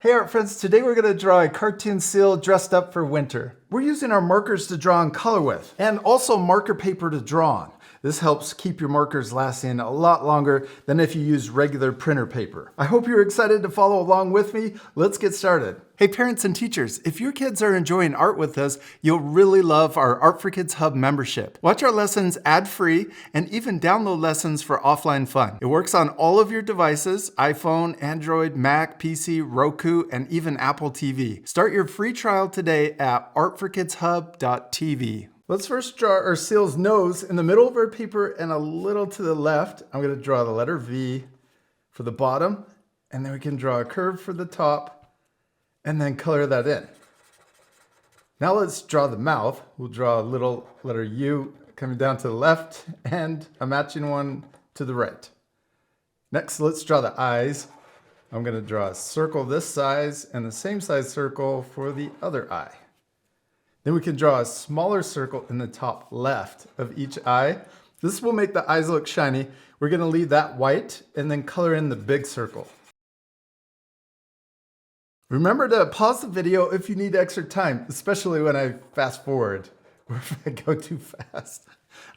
Hey art friends, today we're going to draw a cartoon seal dressed up for winter. We're using our markers to draw and color with, and also marker paper to draw on. This helps keep your markers lasting a lot longer than if you use regular printer paper. I hope you're excited to follow along with me. Let's get started. Hey parents and teachers, if your kids are enjoying art with us, you'll really love our Art for Kids Hub membership. Watch our lessons ad-free and even download lessons for offline fun. It works on all of your devices: iPhone, Android, Mac, PC, Roku, and even Apple TV. Start your free trial today at artforkidshub.tv. Let's first draw our seal's nose in the middle of our paper and a little to the left. I'm going to draw the letter V for the bottom, and then we can draw a curve for the top and then color that in. Now let's draw the mouth. We'll draw a little letter U coming down to the left and a matching one to the right. Next, let's draw the eyes. I'm going to draw a circle this size and the same size circle for the other eye. Then we can draw a smaller circle in the top left of each eye. This will make the eyes look shiny. We're going to leave that white and then color in the big circle. Remember to pause the video if you need extra time, especially when I fast forward or if I go too fast.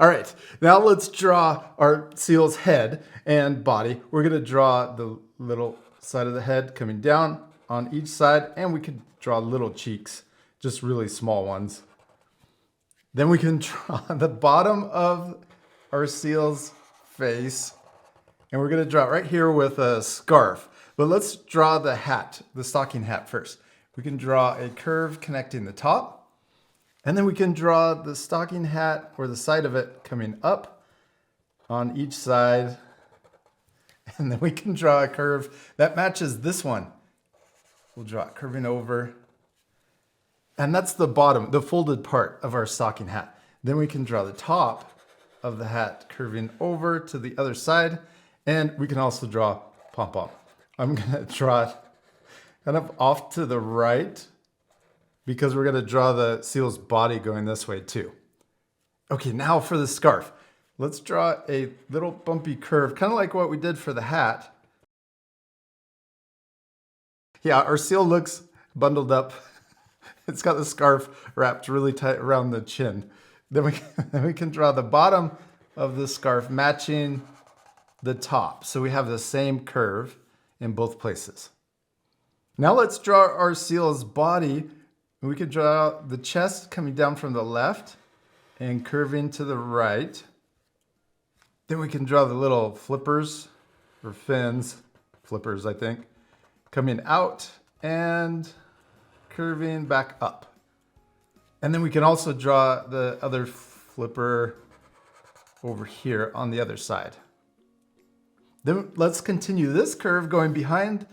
All right, now let's draw our seal's head and body. We're going to draw the little side of the head coming down on each side, and we can draw little cheeks. Just really small ones. Then we can draw the bottom of our seal's face. And we're going to draw it right here with a scarf. But let's draw the hat, the stocking hat first. We can draw a curve connecting the top. And then we can draw the stocking hat or the side of it coming up on each side. And then we can draw a curve that matches this one. We'll draw it curving over. And that's the bottom, the folded part of our stocking hat. Then we can draw the top of the hat curving over to the other side. And we can also draw pom-pom. I'm going to draw it kind of off to the right because we're going to draw the seal's body going this way too. Okay, now for the scarf. Let's draw a little bumpy curve, kind of like what we did for the hat. Yeah, our seal looks bundled up. It's got the scarf wrapped really tight around the chin. Then we can draw the bottom of the scarf matching the top. So we have the same curve in both places. Now let's draw our seal's body. We can draw the chest coming down from the left and curving to the right. Then we can draw the little flippers or fins, flippers I think, coming out and curving back up. And then we can also draw the other flipper over here on the other side. Then let's continue this curve going behind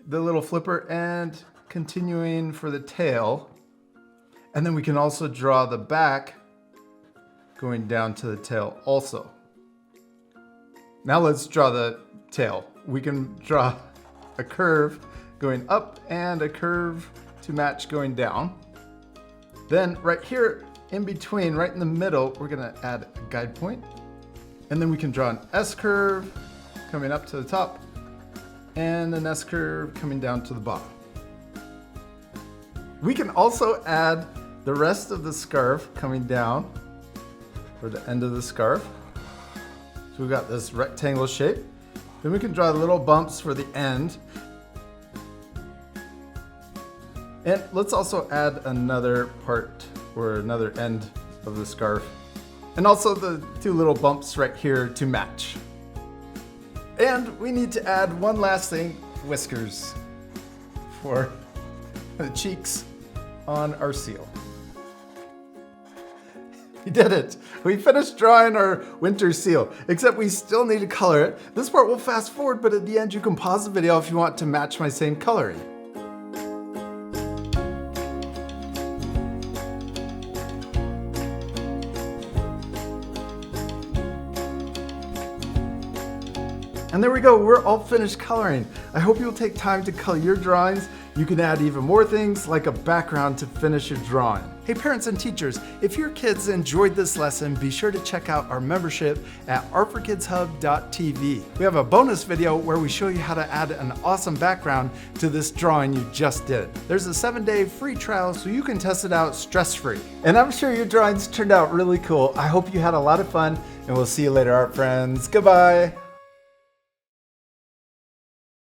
the little flipper and continuing for the tail. And then we can also draw the back going down to the tail also. Now let's draw the tail. We can draw a curve going up and a curve to match going down. Then right here in between, right in the middle, we're going to add a guide point. And then we can draw an S curve coming up to the top and an S curve coming down to the bottom. We can also add the rest of the scarf coming down for the end of the scarf. So we've got this rectangle shape. Then we can draw little bumps for the end. And let's also add another part or another end of the scarf. And also the two little bumps right here to match. And we need to add one last thing, whiskers for the cheeks on our seal. We did it. We finished drawing our winter seal, except we still need to color it. This part will fast forward, but at the end you can pause the video if you want to match my same coloring. And there we go, we're all finished coloring. I hope you'll take time to color your drawings You can add even more things like a background to finish your drawing. Hey parents and teachers, if your kids enjoyed this lesson, be sure to check out our membership at artforkidshub.tv. We have a bonus video where we show you how to add an awesome background to this drawing you just did. There's a 7-day free trial so you can test it out stress-free. And I'm sure your drawings turned out really cool. I hope you had a lot of fun, and we'll see you later, art friends. Goodbye.